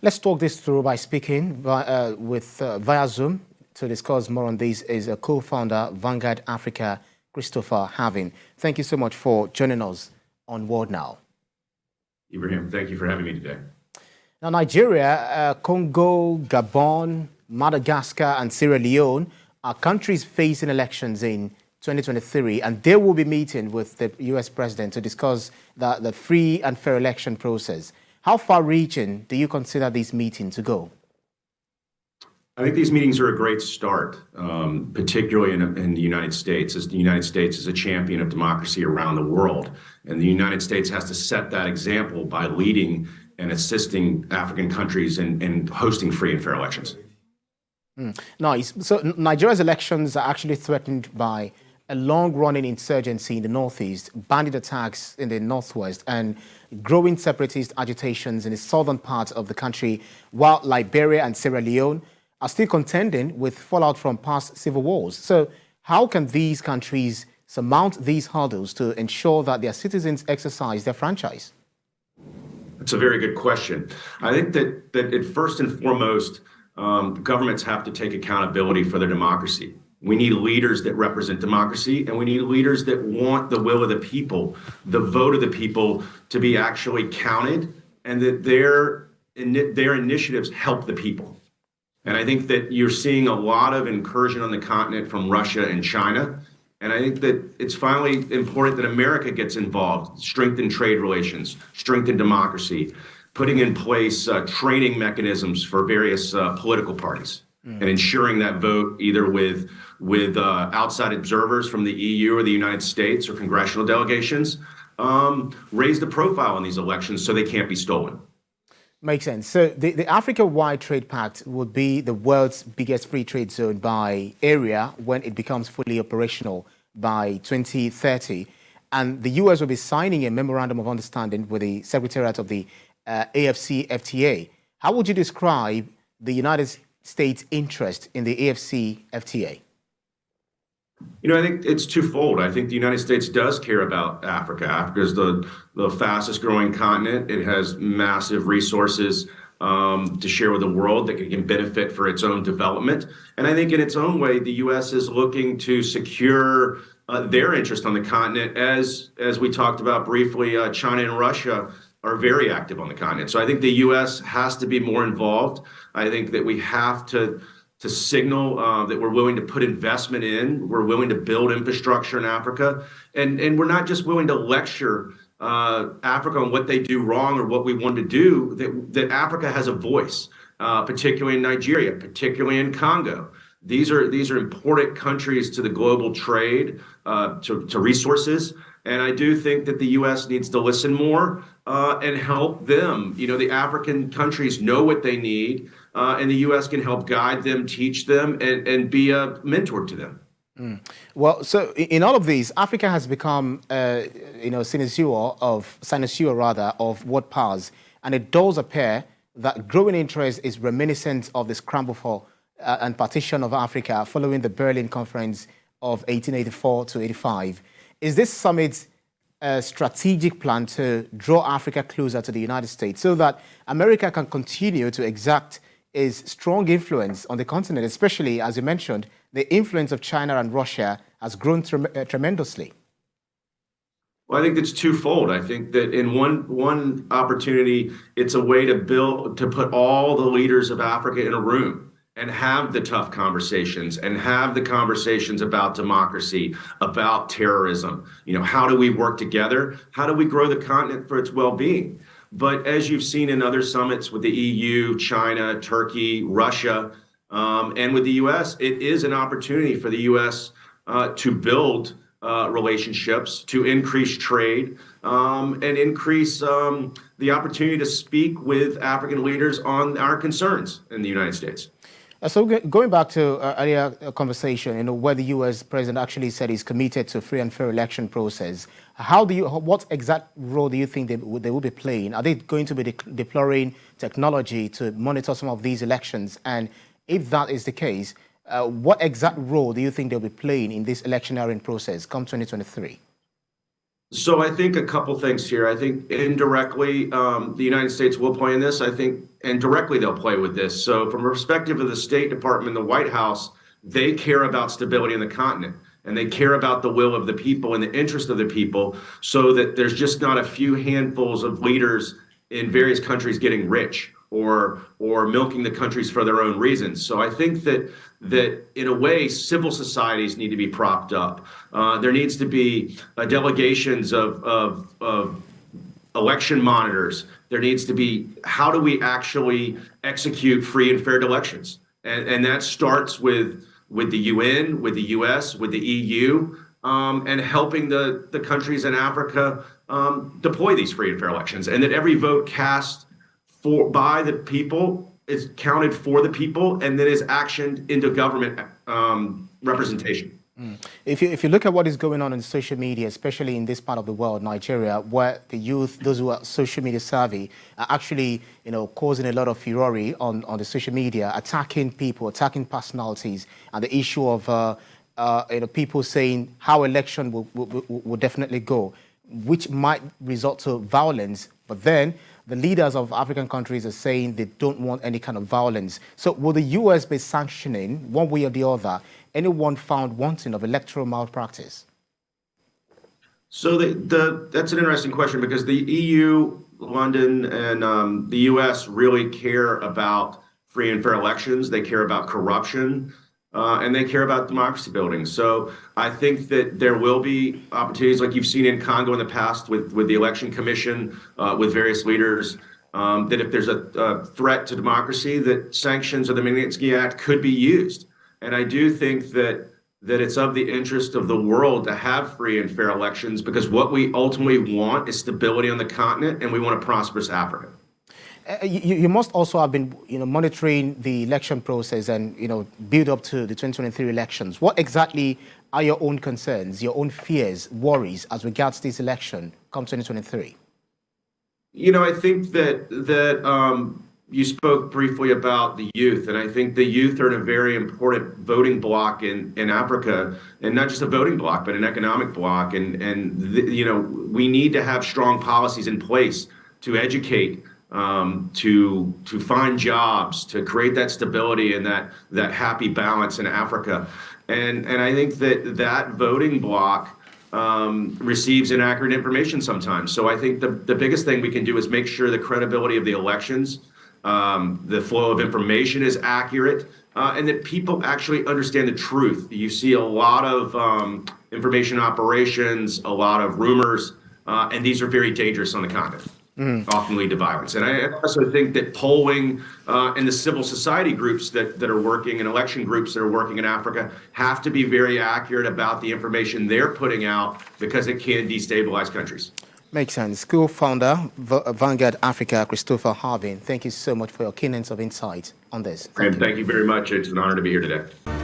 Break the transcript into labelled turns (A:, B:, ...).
A: Let's talk this through by speaking via Zoom. To discuss more on this is a co-founder, Vanguard Africa, Christopher Harvin. Thank you so much for joining us on World Now.
B: Ibrahim, thank you for having me today.
A: Now, Nigeria, Congo, Gabon, Madagascar, and Sierra Leone are countries facing elections in 2023, and they will be meeting with the U.S. president to discuss the free and fair election process. How far-reaching do you consider these meetings to go?
B: I think these meetings are a great start, particularly in the United States, as the United States is a champion of democracy around the world. And the United States has to set that example by leading and assisting African countries in hosting free and fair elections.
A: Nice. So Nigeria's elections are actually threatened by a long-running insurgency in the northeast, bandit attacks in the northwest, and growing separatist agitations in the southern part of the country, while Liberia and Sierra Leone are still contending with fallout from past civil wars. So how can these countries surmount these hurdles to ensure that their citizens exercise their franchise?
B: That's a very good question. I think that first and foremost, governments have to take accountability for their democracy. We need leaders that represent democracy, and we need leaders that want the will of the people, the vote of the people, to be actually counted, and that their initiatives help the people. And I think that you're seeing a lot of incursion on the continent from Russia and China. And I think that it's finally important that America gets involved, strengthen trade relations, strengthen democracy, putting in place training mechanisms for various political parties, and ensuring that vote either with outside observers from the EU or the United States or congressional delegations raise the profile in these elections so they can't be stolen.
A: Makes sense. So the Africa-wide Trade Pact would be the world's biggest free trade zone by area when it becomes fully operational by 2030. And the U.S. will be signing a memorandum of understanding with the Secretariat of the AFCFTA. How would you describe the United States' interest in the AFCFTA?
B: I think it's twofold. I think the United States does care about Africa. Africa is the fastest growing continent. It has massive resources to share with the world that can benefit for its own development. And I think in its own way, the U.S. is looking to secure their interest on the continent. As we talked about briefly, China and Russia are very active on the continent. So I think the U.S. has to be more involved. I think that we have to signal that we're willing to put investment in, we're willing to build infrastructure in Africa, and we're not just willing to lecture Africa on what they do wrong or what we want to do, that Africa has a voice, particularly in Nigeria, particularly in Congo. These are important countries to the global trade, to resources. And I do think that the U.S. needs to listen more and help them. The African countries know what they need, and the U.S. can help guide them, teach them, and be a mentor to them.
A: Well, so in all of these, Africa has become, cynosure of world powers, and it does appear that growing interest is reminiscent of the scramble for and partition of Africa following the Berlin Conference of 1884 to 85. Is this summit a strategic plan to draw Africa closer to the United States so that America can continue to exact its strong influence on the continent, especially, as you mentioned, the influence of China and Russia has grown tremendously?
B: Well, I think it's twofold. I think that in one opportunity, it's a way to put all the leaders of Africa in a room and have the tough conversations and have the conversations about democracy, about terrorism. How do we work together? How do we grow the continent for its well-being? But as you've seen in other summits with the EU, China, Turkey, Russia, and with the U.S., it is an opportunity for the U.S. To build relationships, to increase trade, and increase the opportunity to speak with African leaders on our concerns in the United States.
A: So going back to earlier conversation, where the U.S. president actually said he's committed to a free and fair election process, what exact role do you think they will be playing? Are they going to be deploying technology to monitor some of these elections? And if that is the case, what exact role do you think they'll be playing in this electioneering process come 2023?
B: So I think a couple things here. I think indirectly, the United States will play in this. I think and directly they'll play with this. So from a perspective of the State Department, the White House, they care about stability in the continent and they care about the will of the people and the interest of the people so that there's just not a few handfuls of leaders in various countries getting rich or milking the countries for their own reasons. So I think that in a way, civil societies need to be propped up. There needs to be delegations of election monitors. There needs to be how do we actually execute free and fair elections, and that starts with the UN, with the US, with the EU, and helping the countries in Africa deploy these free and fair elections, and that every vote cast by the people is counted for the people and then is actioned into government representation.
A: If you look at what is going on social media, especially in this part of the world, Nigeria, where the youth, those who are social media savvy, are actually, causing a lot of furore on the social media, attacking people, attacking personalities, and the issue of people saying how election will definitely go, which might result to violence, but then the leaders of African countries are saying they don't want any kind of violence. So will the US be sanctioning, one way or the other, anyone found wanting of electoral malpractice?
B: So that's an interesting question because the EU, London, and the US really care about free and fair elections. They care about corruption. And they care about democracy building. So I think that there will be opportunities like you've seen in Congo in the past with the election commission, with various leaders, that if there's a threat to democracy, that sanctions or the Magnitsky Act could be used. And I do think that it's of the interest of the world to have free and fair elections because what we ultimately want is stability on the continent and we want a prosperous Africa.
A: You must also have been, monitoring the election process and, build up to the 2023 elections. What exactly are your own concerns, your own fears, worries as regards this election come 2023?
B: I think that you spoke briefly about the youth, and I think the youth are in a very important voting bloc in Africa, and not just a voting bloc, but an economic bloc. We need to have strong policies in place to educate. To find jobs, to create that stability and that happy balance in Africa. And I think that voting bloc receives inaccurate information sometimes. So I think the biggest thing we can do is make sure the credibility of the elections, the flow of information is accurate, and that people actually understand the truth. You see a lot of information operations, a lot of rumors, and these are very dangerous on the continent. Often lead to violence. And I also think that polling and the civil society groups that are working and election groups that are working in Africa have to be very accurate about the information they're putting out because it can destabilize countries.
A: Makes sense. Co-founder, Vanguard Africa, Christopher Harvin, thank you so much for your keen of insight on this.
B: Thank you very much. It's an honor to be here today.